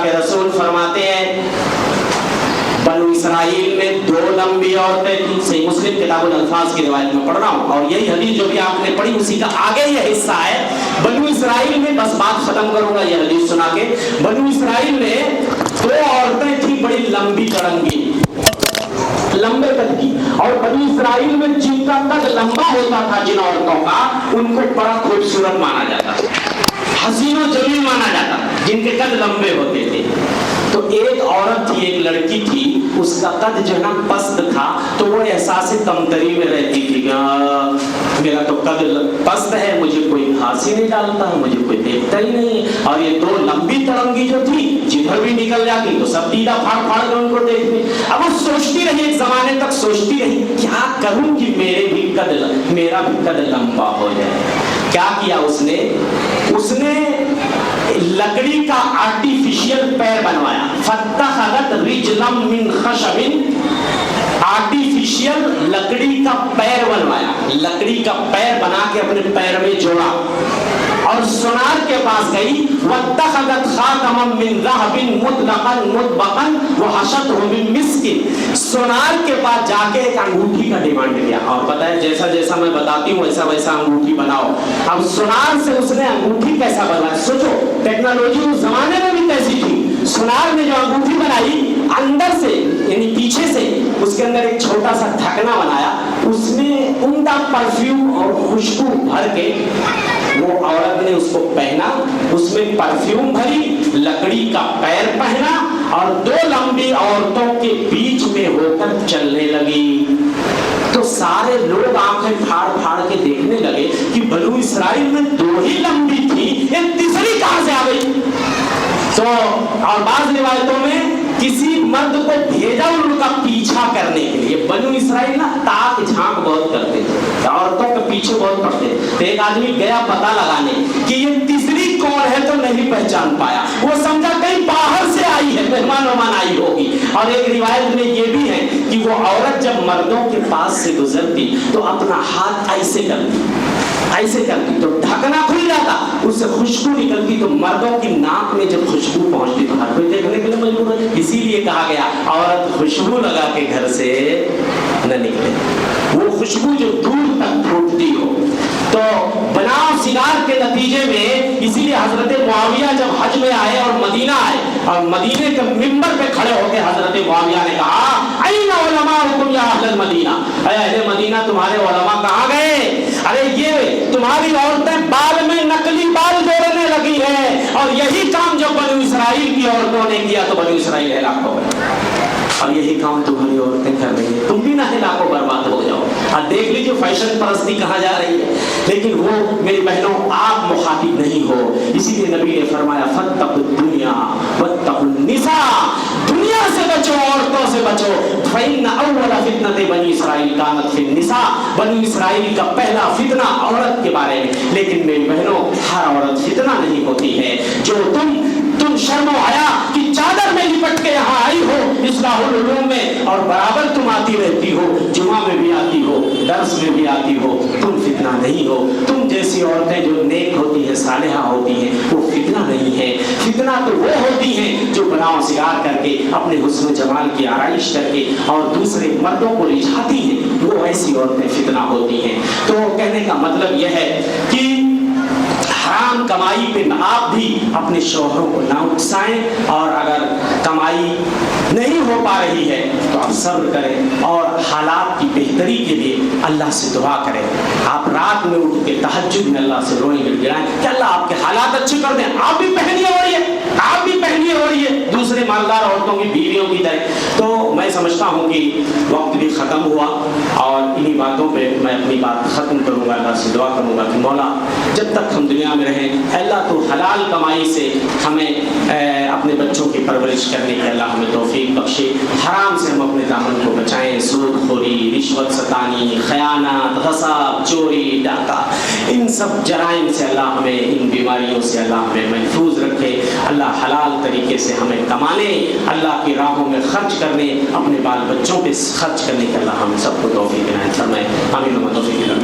अल्लाह के रसूल फरमाते हैं बनु इसराइल में 2 लंबी औरतें थी। सही मुस्लिम किताबुल अल्फाज की रिवायत में पढ़ रहा हूँ, और यही हदीस जो भी आपने पढ़ी उसी का आगे यह हिस्सा है। बनु इसराइल में, बस बात खत्म करूंगा ये हदीस सुना के, बनु इसराइल में 2 औरतें थी बड़ी लंबी चढ़ंगी, लंबे कद की, और बनु इसराइल में जिनका कद लंबा होता था, जिन औरतों का, उनको बड़ा खूबसूरत माना जाता, हसीनो जमील माना जाता, जिनके कद लंबे होते थे। तो एक औरत थी, एक लड़की थी, उसका कद जो है ना पस्त था, तो वो एहसास कमतरी में रहती थी, मेरा तो कद पस्त है, मुझे कोई घास ही नहीं डालता है, मुझे कोई देखता ही नहीं। और ये 2 लंबी तरंगी जो थी, जिधर भी निकल जाती तो सब दीदा फाड़ फाड़ कर उनको देखती। अब वो सोचती रही, एक जमाने तक सोचती रही, क्या करूं कि मेरा भी कद लंबा हो जाए। क्या किया उसने लकड़ी का आर्टिफिशियल पैर बनवाया, फत्तखज़त रिजलम मिन खशबिन, आर्टिफिशियल लकड़ी का पैर बनवाया, लकड़ी का पैर बना के अपने पैर में जोड़ा, और सुनार के पास गई, वत्तखज़त खातमम मिन ज़हबिन मुतलक़न मुतबक़न वहशतहु मिन मिस्किन, सुनार के पास जाके एक अंगूठी का डिमांड किया, और पता है जैसा जैसा मैं बताती हूँ वैसा वैसा अंगूठी बनाओ। अब सुनार से उसने अंगूठी कैसा बनाया, सोचो टेक्नोलॉजी उस जमाने में भी कैसी थी। सुनार ने जो अंगूठी बनाई, अंदर से यानी पीछे से उसके अंदर एक छोटा सा ढकना बनाया, उसमें उम्दा परफ्यूम और खुशबू भर के वो औरत ने उसको पहना, उसमें परफ्यूम भरी, लकड़ी का पैर पहना, और 2 लंबी औरतों के बीच में होकर चलने लगी। तो सारे लोग आंखें फाड़ फाड़ के देखने लगे कि बनु इसराइल में 2 ही लंबी थी, एक तीसरी कहां से आ गई। तो और बाज़ रिवायतों में किसी मर्द को भेजा उनका पीछा करने के लिए। बनु इसराइल ना ताक झांक बहुत करते थे, औरतों के पीछे बहुत पड़ते। तो एक आदमी गया पता लगाने कि ये तीसरी कौन है, तो नहीं पहचान पाया, वो समझा कहीं बाहर से आई है, मेहमान आई होगी। और एक रिवायत में ये भी है कि वो औरत जब मर्दों के पास से गुजरती तो अपना हाथ ऐसे करती तो ढकना खुल जाता, उससे खुशबू निकलती, तो मर्दों की नाक में जब खुशबू पहुंचती तो हर कोई देखने के लिए मजबूर है। इसीलिए कहा गया औरत खुशबू लगा के घर से न निकले, वो खुशबू जो दूर तक फूटती हो। तो बनाव सिगार के नतीजे में इसीलिए हजरत मुआविया जब हज में आए और मदीना आए, और मदीने के मिंबर पे खड़े होकर हजरत मुआविया ने कहा, ऐना उलमाउकुम या अहल मदीना, अहले मदीना तुम्हारे उलमा कहाँ गए। अरे ये तुम्हारी औरतें बाल में नकली बाल जोड़ने लगी है, और यही काम जो बनु इसराइल की औरतों ने किया तो बनु इसराइल हलाक हो गए, और यही काम तुम्हारी औरतें कर रही है, तुम भी ना हलाको बर्बाद हो जाओ। और देख लीजिए फैशन परस्ती कहाँ जा रही है, लेकिन वो मेरी बहनों आप मुखातिब नहीं हो। इसीलिए नबी ने फरमाया फत्तकुद दुनिया वत्तकुन निसा, दुनिया से बचो, औरतों से बचो। फइन्न अव्वल फितनते बनी इसराइल कानत फिन निसा, बनी इसराइल का पहला फितना औरत के बारे में। लेकिन मेरी बहनों हर औरत फितना नहीं होती है। जो तुम शर्मो आया कि चादर में लिपट के यहाँ आई हो इस्लाहुल उलूम में, और बराबर तुम आती रहती हो, जुमा में भी आती हो, दर्स में भी आती हो, तुम फितना नहीं हो। तुम जैसी औरतें जो नेक होती हैं, सालिहा होती हैं, वो फितना नहीं है। फितना तो वो होती हैं जो बनाव सिगार करके, अपने हुस्न जमाल की आराइश करके और दूसरे मर्दों को रिझाती हैं, वो ऐसी औरतें फितना होती हैं। तो कहने का मतलब यह है कि हराम कमाई पे आप भी अपने शौहरों को ना उकसाएं, और अगर कमाई नहीं हो पा रही है तो आप सब्र करें और हालात की बेहतरी के लिए अल्लाह से दुआ करें। आप रात में उठ के तहज्जुद में अल्लाह से रोएं गिड़गिड़ाएं कि अल्लाह आपके हालात अच्छे कर दें। आप भी पहनिए हो रही है, आप भी पहनिए हो रही है दूसरे मालदार औरतों की बीवियों की तरह। तो मैं समझता हूँ कि वक्त भी ख़त्म हुआ, और इन्हीं बातों पे मैं अपनी बात ख़त्म करूँगा। अल्लाह से दुआ करूँगा कि मौला जब तक हम दुनिया में रहें, अल्लाह तो हलाल कमाई से हमें अपने बच्चों की परवरिश करने की अल्लाह हमें तौफीक बख्शे। हराम से हम अपने दामन को बचाएं, सूदखोरी, रिश्वत सतानी, खयानत, गसाब, चोरी, डाका, इन सब जराइम से अल्लाह हमें, इन बीमारियों से अल्लाह हमें महफूज रखे। अल्लाह हलाल तरीके से हमें कमाने, अल्लाह की राहों में खर्च करने, अपने बाल बच्चों पे खर्च करने के अल्लाह हम सबको तौफीक इनायत फरमाए। आमीन व तौफीक अल्लाह।